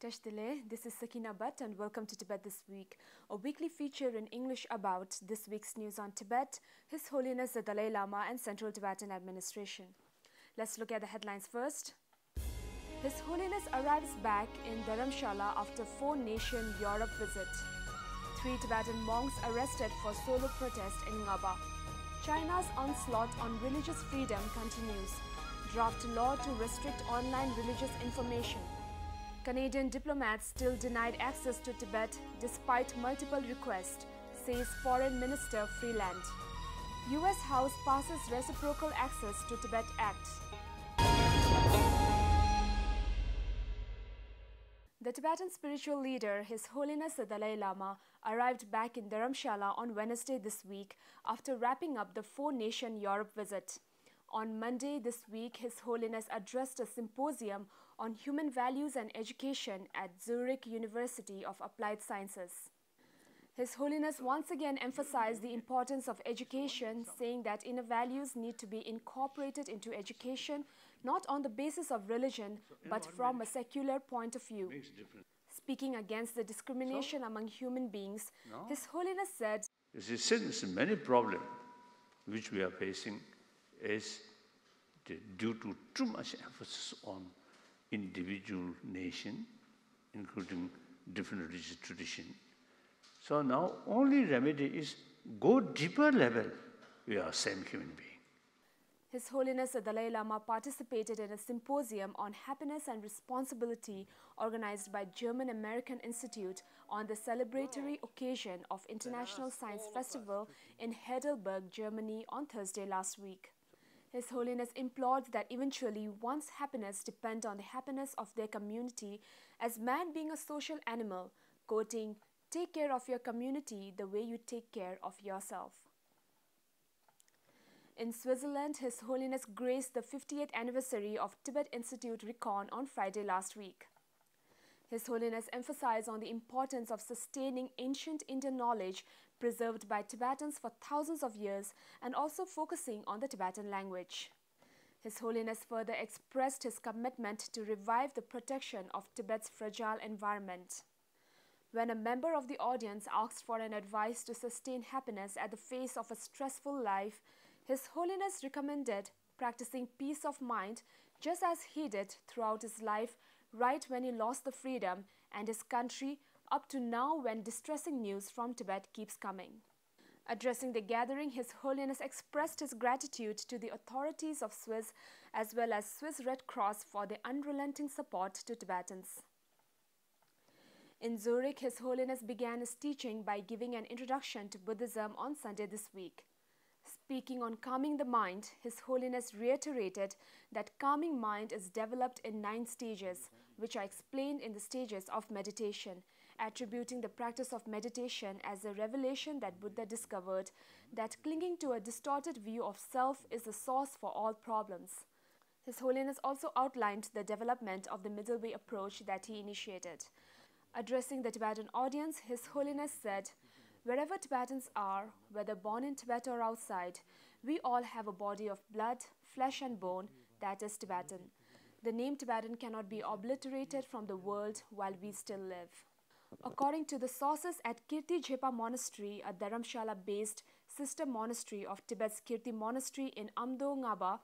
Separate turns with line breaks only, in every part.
Tashtile, this is Sakina Bhatt and welcome to Tibet This Week, a weekly feature in English about this week's news on Tibet, His Holiness the Dalai Lama and Central Tibetan Administration. Let's look at the headlines first. His Holiness arrives back in Dharamshala after 4-nation Europe visit. 3 Tibetan monks arrested for solo protest in Ngaba. China's onslaught on religious freedom continues. Draft law to restrict online religious information. Canadian diplomats still denied access to Tibet despite multiple requests, says Foreign Minister Freeland. US House passes Reciprocal Access to Tibet Act. The Tibetan spiritual leader, His Holiness the Dalai Lama, arrived back in Dharamshala on Wednesday this week after wrapping up the 4-nation Europe visit. On Monday this week, His Holiness addressed a symposium on human values and education at Zurich University of Applied Sciences. His Holiness once again emphasized the importance of education, saying that inner values need to be incorporated into education, not on the basis of religion, but from a secular point of view. Speaking against the discrimination among human beings, His Holiness said,
Since many problems which we are facing is due to too much emphasis on individual nation, including different religious tradition. So now only remedy is go deeper level. We are same human being.
His Holiness the Dalai Lama participated in a symposium on happiness and responsibility organized by German American Institute on the celebratory occasion of International Science Festival in Heidelberg, Germany on Thursday last week. His Holiness implored that eventually one's happiness depend on the happiness of their community, as man being a social animal, quoting, "Take care of your community the way you take care of yourself." In Switzerland, His Holiness graced the 50th anniversary of Tibet Institute Recon on Friday last week. His Holiness emphasized on the importance of sustaining ancient Indian knowledge preserved by Tibetans for thousands of years and also focusing on the Tibetan language. His Holiness further expressed his commitment to revive the protection of Tibet's fragile environment. When a member of the audience asked for an advice to sustain happiness at the face of a stressful life, His Holiness recommended practicing peace of mind just as he did throughout his life, right when he lost the freedom and his country up to now when distressing news from Tibet keeps coming. Addressing the gathering, His Holiness expressed his gratitude to the authorities of Swiss as well as Swiss Red Cross for their unrelenting support to Tibetans. In Zurich, His Holiness began his teaching by giving an introduction to Buddhism on Sunday this week. Speaking on calming the mind, His Holiness reiterated that calming mind is developed in 9 stages, which are explained in the stages of meditation, attributing the practice of meditation as a revelation that Buddha discovered that clinging to a distorted view of self is the source for all problems. His Holiness also outlined the development of the middle way approach that he initiated. Addressing the Tibetan audience, His Holiness said, "Wherever Tibetans are, whether born in Tibet or outside, we all have a body of blood, flesh and bone that is Tibetan. The name Tibetan cannot be obliterated from the world while we still live." According to the sources at Kirti Jhepa Monastery, a Dharamshala-based sister monastery of Tibet's Kirti Monastery in Amdo, Ngaba,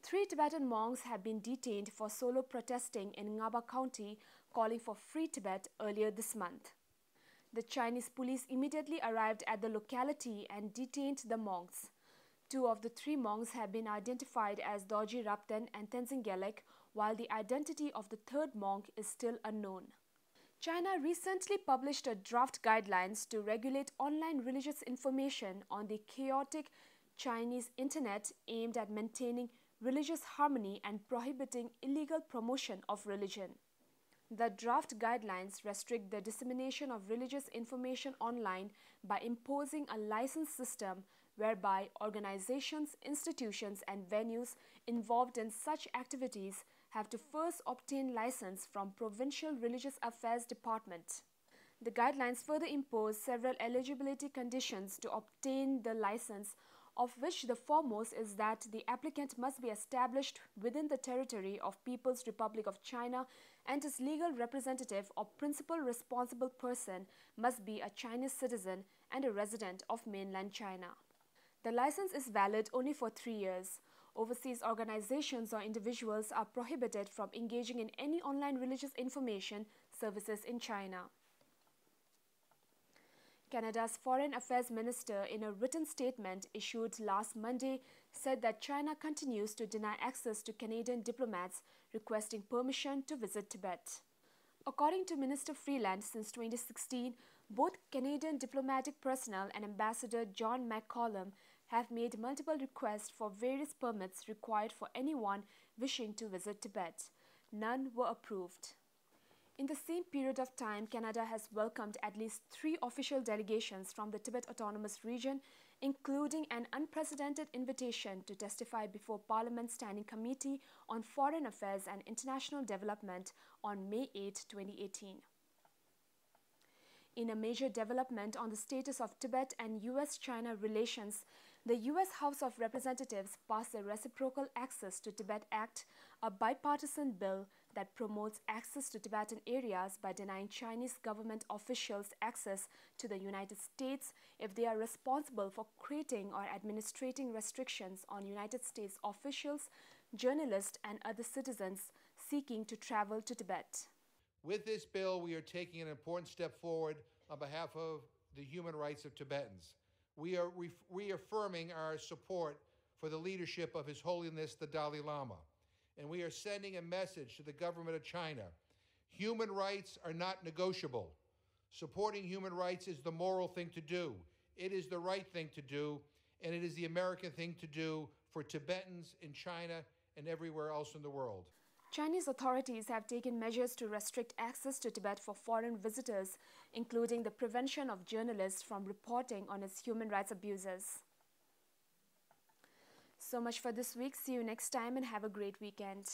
3 Tibetan monks have been detained for solo protesting in Ngaba County, calling for free Tibet earlier this month. The Chinese police immediately arrived at the locality and detained the monks. 2 of the 3 monks have been identified as Dorji Rapten and Tenzin Gelek, while the identity of the 3rd monk is still unknown. China recently published a draft guidelines to regulate online religious information on the chaotic Chinese internet aimed at maintaining religious harmony and prohibiting illegal promotion of religion. The draft guidelines restrict the dissemination of religious information online by imposing a license system whereby organizations, institutions, and venues involved in such activities have to first obtain license from Provincial Religious Affairs Department. The guidelines further impose several eligibility conditions to obtain the license, of which the foremost is that the applicant must be established within the territory of People's Republic of China, and his legal representative or principal responsible person must be a Chinese citizen and a resident of mainland China. The license is valid only for 3 years. Overseas organizations or individuals are prohibited from engaging in any online religious information services in China. Canada's Foreign Affairs Minister, in a written statement issued last Monday, said that China continues to deny access to Canadian diplomats requesting permission to visit Tibet. According to Minister Freeland, since 2016, both Canadian diplomatic personnel and Ambassador John McCallum have made multiple requests for various permits required for anyone wishing to visit Tibet. None were approved. In the same period of time, Canada has welcomed at least 3 official delegations from the Tibet Autonomous Region, including an unprecedented invitation to testify before Parliament's Standing Committee on Foreign Affairs and International Development on May 8, 2018. In a major development on the status of Tibet and US-China relations, the US House of Representatives passed the Reciprocal Access to Tibet Act, a bipartisan bill that promotes access to Tibetan areas by denying Chinese government officials access to the United States if they are responsible for creating or administrating restrictions on United States officials, journalists, and other citizens seeking to travel to Tibet.
With this bill, we are taking an important step forward on behalf of the human rights of Tibetans. We are reaffirming our support for the leadership of His Holiness the Dalai Lama, and we are sending a message to the government of China. Human rights are not negotiable. Supporting human rights is the moral thing to do. It is the right thing to do, and it is the American thing to do for Tibetans in China and everywhere else in the world.
Chinese authorities have taken measures to restrict access to Tibet for foreign visitors, including the prevention of journalists from reporting on its human rights abuses. So much for this week. See you next time and have a great weekend.